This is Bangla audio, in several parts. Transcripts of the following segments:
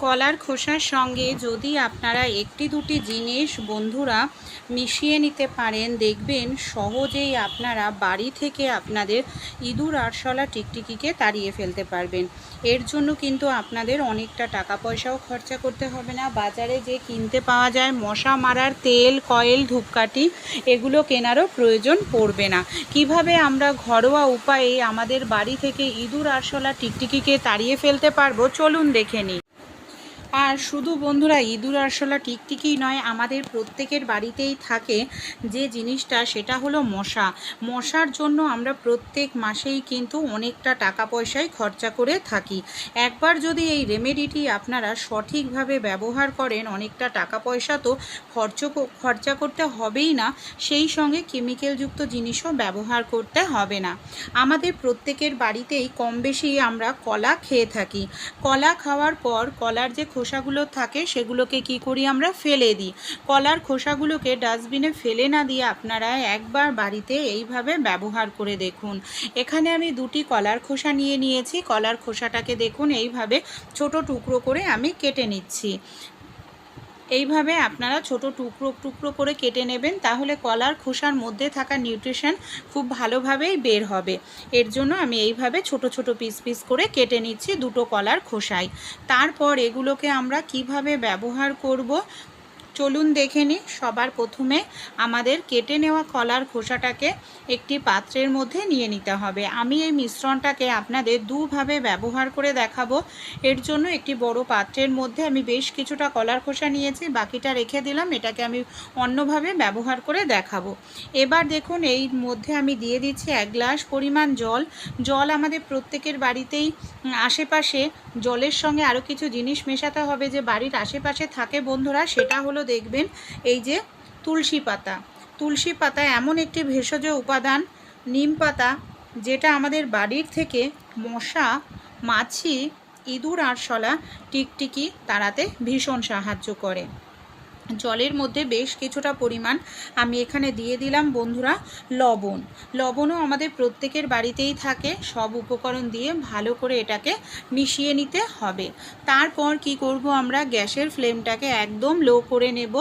কলার খোসার সঙ্গে যদি আপনারা একটি দুটি জিনিস বন্ধুরা মিশিয়ে নিতে পারেন, দেখবেন সহজেই আপনারা বাড়ি থেকে আপনাদের ইঁদুর আরশোলা টিকটিকিকে তাড়িয়ে ফেলতে পারবেন। এর জন্য কিন্তু আপনাদের অনেকটা টাকা পয়সাও খরচা করতে হবে না। বাজারে যে কিনতে পাওয়া যায় মশা মারার তেল, কয়েল, ধূপকাঠি, এগুলো কেনারও প্রয়োজন পড়বে না। কিভাবে আমরা ঘরোয়া উপায়ে আমাদের বাড়ি থেকে ইঁদুর আরশোলা টিকটিকিকে তাড়িয়ে ফেলতে পারবো, চলুন দেখে নিই। আর শুধু বন্ধুরা ইঁদুর আরশোলা টিকটিকিই নয়, আমাদের প্রত্যেকের বাড়িতেই থাকে যে জিনিসটা, সেটা হলো মশা। মশার জন্য আমরা প্রত্যেক মাসেই কিন্তু অনেকটা টাকা পয়সায় খরচা করে থাকি। একবার যদি এই রেমেডিটি আপনারা সঠিকভাবে ব্যবহার করেন, অনেকটা টাকা পয়সা তো খরচা করতে হবেই না, সেই সঙ্গে কেমিক্যালযুক্ত জিনিসও ব্যবহার করতে হবে না। আমাদের প্রত্যেকের বাড়িতেই কম বেশি আমরা কলা খেয়ে থাকি। কলা খাওয়ার পর কলার যে খোসাগুলো থাকে সেগুলোকে কি করি, আমরা ফেলে দিই। কলার খোসাগুলোকে ডাস্টবিনে ফেলে না দিয়ে আপনারা একবার বাড়িতে এইভাবে ব্যবহার করে দেখুন। এখানে আমি দুটি কলার খোসা নিয়ে নিয়েছি। কলার খোসাটাকে দেখুন এইভাবে ছোট টুকরো করে আমি কেটে নিচ্ছি। এইভাবে আপনারা ছোট টুকরো টুকরো করে কেটে নেবেন, তাহলে কলার খোসার মধ্যে থাকা নিউট্রিশন খুব ভালোভাবেই বের হবে। এর জন্য আমি এইভাবে ছোট ছোট পিস পিস করে কেটে নিচ্ছি দুটো কলার খোসায়। তারপর এগুলোকে আমরা কিভাবে ব্যবহার করব চলুন দেখে নিই। সবার প্রথমে আমাদের কেটে নেওয়া কলার খোসাটাকে একটি পাত্রের মধ্যে নিয়ে নিতে হবে। আমি এই মিশ্রণটাকে আপনাদের দুভাবে ব্যবহার করে দেখাবো। এর জন্য একটি বড় পাত্রের মধ্যে আমি বেশ কিছুটা কলার খোসা নিয়েছি, বাকিটা রেখে দিলাম। এটাকে আমি অন্যভাবে ব্যবহার করে দেখাবো। এবার দেখুন এই মধ্যে আমি দিয়ে দিচ্ছি 1 গ্লাস পরিমাণ জল। জল আমাদের প্রত্যেকের বাড়িতেই আশেপাশে জলের সঙ্গে আরও কিছু জিনিস মেশাতে হবে যে বাড়ির আশেপাশে থাকে বন্ধুরা, সেটা হলো দেখবেন এই যে তুলসী পাতা। তুলসী পাতা এমন একটি ভেষজ উপাদান, নিম পাতা, যেটা আমাদের বাড়ির থেকে মশা, মাছি, ইঁদুর আরশোলা, টিকটিকি তাড়াতে ভীষণ সাহায্য করে। জলের মধ্যে বেশ কিছুটা পরিমাণ আমি এখানে দিয়ে দিলাম বন্ধুরা লবণ। লবণও আমাদের প্রত্যেকের বাড়িতেই থাকে। সব উপকরণ দিয়ে ভালো করে এটাকে মিশিয়ে নিতে হবে। তারপর কি করব, আমরা গ্যাসের ফ্লেমটাকে একদম লো করে নেব।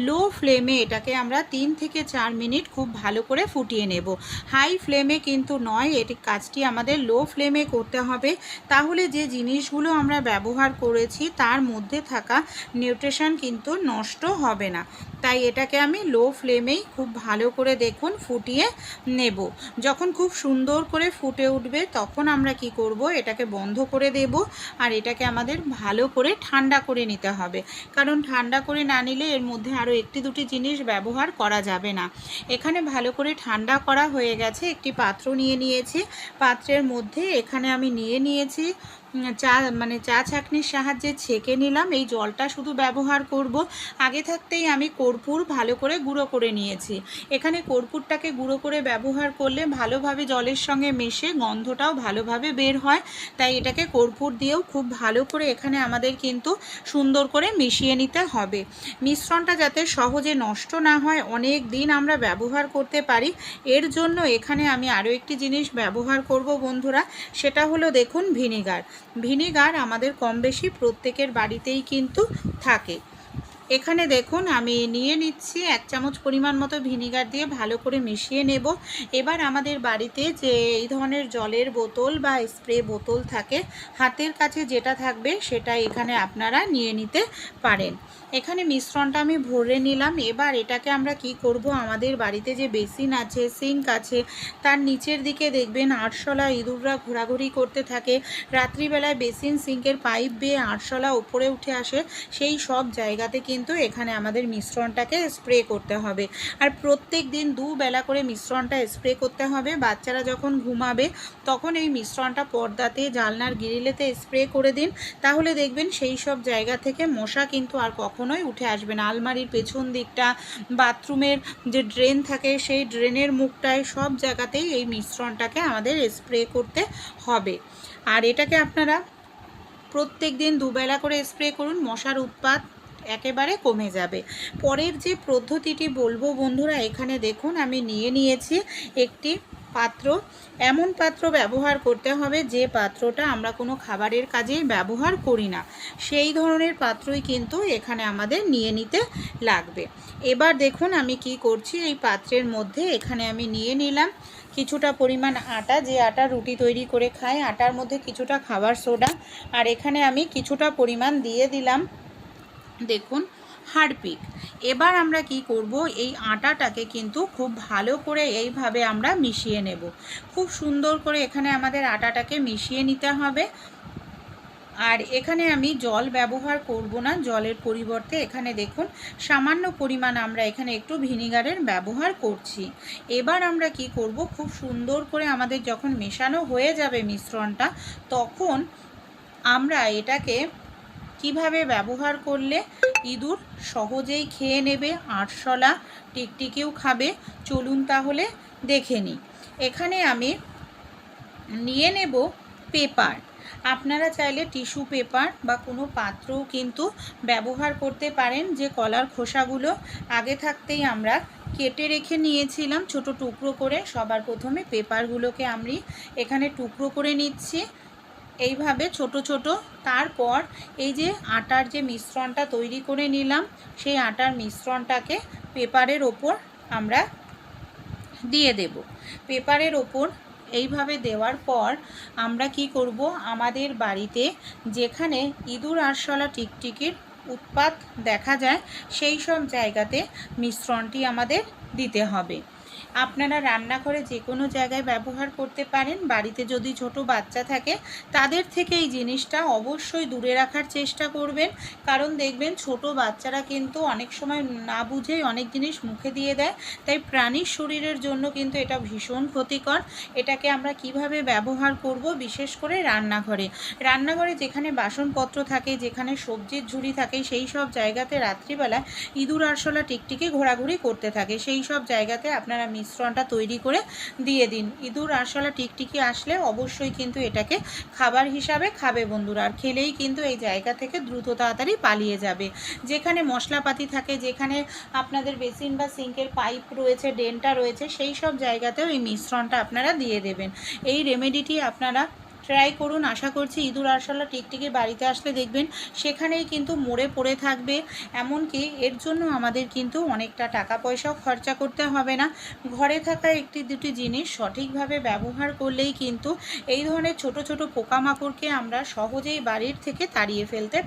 লো ফ্লেমে এটাকে আমরা 3 থেকে 4 মিনিট খুব ভালো করে ফুটিয়ে নেব। হাই ফ্লেমে কিন্তু নয়, এটি কাজটি আমাদের লো ফ্লেমে করতে হবে। তাহলে যে জিনিসগুলো আমরা ব্যবহার করেছি তার মধ্যে থাকা নিউট্রিশন কিন্তু নষ্ট হবে না। তাই এটাকে আমি লো ফ্লেমেই খুব ভালো করে দেখুন ফুটিয়ে নেব। যখন খুব সুন্দর করে ফুটে উঠবে তখন আমরা কি করব, এটাকে বন্ধ করে দেব। আর এটাকে আমাদের ভালো করে ঠান্ডা করে নিতে হবে, কারণ ঠান্ডা করে না নিলে এর মধ্যে আরও একটি দুটি জিনিস ব্যবহার করা যাবে না। এখানে ভালো করে ঠান্ডা করা হয়ে গেছে। একটি পাত্র নিয়ে নিয়েছি। পাত্রের মধ্যে এখানে আমি নিয়ে নিয়েছি চা ছাঁকনির সাহায্যে ছেঁকে নিলাম। এই জলটা শুধু ব্যবহার করব। আগে থাকতেই আমি কর্পূর ভালো করে গুঁড়ো করে নিয়েছি। এখানে কর্পূরটাকে গুঁড়ো করে ব্যবহার করলে ভালোভাবে জলের সঙ্গে মিশে গন্ধটাও ভালোভাবে বের হয়। তাই এটাকে কর্পূর দিয়েও খুব ভালো করে এখানে আমাদের কিন্তু সুন্দর করে মিশিয়ে নিতে হবে। মিশ্রণটা যাতে সহজে নষ্ট না হয়, অনেক দিন আমরা ব্যবহার করতে পারি, এর জন্য এখানে আমি আরও একটি জিনিস ব্যবহার করব বন্ধুরা, সেটা হলো দেখুন ভিনিগার। ভিনিগার আমাদের কম বেশি প্রত্যেকের বাড়িতেই কিন্তু থাকে। এখানে দেখুন আমি নিয়ে নিচ্ছি 1 চামচ পরিমাণ মতো ভিনিগার দিয়ে ভালো করে মিশিয়ে নেব। এবার আমাদের বাড়িতে যে এই ধরনের জলের বোতল বা স্প্রে বোতল থাকে, হাতের কাছে যেটা থাকবে সেটা এখানে আপনারা নিয়ে নিতে পারেন। এখানে মিশ্রণটা আমি ভরে নিলাম। এবার এটাকে আমরা কি করব, আমাদের বাড়িতে যে বেসিন আছে, সিঙ্ক আছে, তার নিচের দিকে দেখবেন আরশোলা ইঁদুররা ঘোরাঘুরি করতে থাকে। রাত্রিবেলায় বেসিন সিঙ্কের পাইপ বেয়ে আরশোলা উপরে উঠে আসে। সেই সব জায়গাতে কিন্তু এখানে আমাদের মিশ্রণটাকে স্প্রে করতে হবে। আর প্রত্যেক দিন 2 বেলা করে মিশ্রণটা স্প্রে করতে হবে। বাচ্চারা যখন ঘুমাবে তখন এই মিশ্রণটা পর্দাতে, জানলার গ্রিলেতে স্প্রে করে দিন। তাহলে দেখবেন সেই সব জায়গা থেকে মশা কিন্তু আর কখনোই উঠে আসবে না। আলমারির পেছন দিকটা, বাথরুমের যে ড্রেন থাকে সেই ড্রেনের মুখটায়, সব জায়গাতেই এই মিশ্রণটাকে আমাদের স্প্রে করতে হবে। আর এটাকে আপনারা প্রত্যেক দিন 2 বেলা করে স্প্রে করুন, মশার উৎপাত একেবারে কমে যাবে। পরের যে পদ্ধতিটি বলবো বন্ধুরা, এখানে দেখুন আমি নিয়ে নিয়েছি একটি পাত্র, এমন পাত্র ব্যবহার করতে হবে যে পাত্রটা আমরা কোনো খাবারের কাজে ব্যবহার করি না, সেই ধরনের পাত্রই কিন্তু এখানে আমাদের নিয়ে নিতে লাগবে। এবার দেখুন আমি কি করছি, এই পাত্রের মধ্যে এখানে আমি নিয়ে নিলাম কিছুটা পরিমাণ আটা, যে আটা রুটি তৈরি করে খায়, আটার মধ্যে কিছুটা খাবার সোডা, আর এখানে আমি কিছুটা পরিমাণ দিয়ে দিলাম দেখুন হারপিক। এবার আমরা কি করব, এই আটাটাকে কিন্তু খুব ভালো করে এইভাবে আমরা মিশিয়ে নেব। খুব সুন্দর করে এখানে আমাদের আটাটাকে মিশিয়ে নিতে হবে। আর এখানে আমি জল ব্যবহার করব না, জলের পরিবর্তে এখানে দেখুন সামান্য পরিমাণ আমরা এখানে একটু ভিনিগারের ব্যবহার করছি। এবার আমরা কি করব, খুব সুন্দর করে আমাদের যখন মেশানো হয়ে যাবে মিশ্রণটা, তখন আমরা এটাকে কিভাবে ব্যবহার করলে ইঁদুর সহজেই খেয়ে নেবে, আরশোলা টিকটিকিও খাবে, চলুন তাহলে দেখে নিই। এখানে আমি নিয়ে নেব পেপার। আপনারা চাইলে টিস্যু পেপার বা কোনো পাত্রও কিন্তু ব্যবহার করতে পারেন। যে কলার খোসাগুলো আগে থাকতেই আমরা কেটে রেখে নিয়েছিলাম ছোট টুকরো করে, সবার প্রথমে পেপারগুলোকে আমি এখানে টুকরো করে নিচ্ছি এইভাবে ছোট ছোট। তারপর এই যে আটার যে মিশ্রণটা তৈরি করে নিলাম, সেই আটার মিশ্রণটাকে পেপারের ওপর আমরা দিয়ে দেব। পেপারের ওপর এইভাবে দেওয়ার পর আমরা কি করব, আমাদের বাড়িতে যেখানে ইঁদুর আরশোলা টিকটিকির উৎপাত দেখা যায় সেই সব জায়গাতে মিশ্রণটি আমাদের দিতে হবে। আপনারা রান্নাঘরে যে কোনো জায়গায় ব্যবহার করতে পারেন। বাড়িতে যদি ছোট বাচ্চা থাকে তাদের থেকে এই জিনিসটা অবশ্যই দূরে রাখার চেষ্টা করবেন, কারণ দেখবেন ছোট বাচ্চারা কিন্তু অনেক সময় না বুঝেই অনেক জিনিস মুখে দিয়ে দেয়, তাই প্রাণীর শরীরের জন্য কিন্তু এটা ভীষণ ক্ষতিকর। এটাকে আমরা কিভাবে ব্যবহার করব, বিশেষ করে রান্নাঘরে যেখানে বাসনপত্র থাকে, যেখানে সবজির ঝুড়ি থাকে, সেই সব জায়গাতে রাত্রিবেলায় ইঁদুর আরশোলা টিকটিকি ঘোরাঘুরি করতে থাকে, সেই সব জায়গাতে আপনারা মিশ্রণটা তৈরি করে দিয়ে দিন। ইঁদুর আরশোলা টিকটিকি আসলে অবশ্যই কিন্তু এটাকে খাবার হিসাবে খাবে বন্ধুরা, আর খেলেই কিন্তু এই জায়গা থেকে দ্রুত তাড়াতাড়ি পালিয়ে যাবে। যেখানে মশলাপাতি থাকে, যেখানে আপনাদের বেসিন বা সিঙ্কের পাইপ রয়েছে, ড্রেনটা রয়েছে, সেই সব জায়গাতেও এই মিশ্রণটা আপনারা দিয়ে দেবেন। এই রেমেডিটি আপনারা ট্রাই করুন। আশা করছি ইঁদুর আরশোলা টিকটিকি বাড়িতে আসলে দেখবেন সেখানেই কিন্তু মরে পড়ে থাকবে। এমনকি এর জন্য আমাদের কিন্তু অনেকটা টাকা পয়সাও খরচা করতে হবে না। ঘরে থাকা একটি দুটি জিনিস সঠিকভাবে ব্যবহার করলেই কিন্তু এই ধরনের ছোট ছোট পোকামাকড়কে আমরা সহজেই বাড়ির থেকে তাড়িয়ে ফেলতে পারি।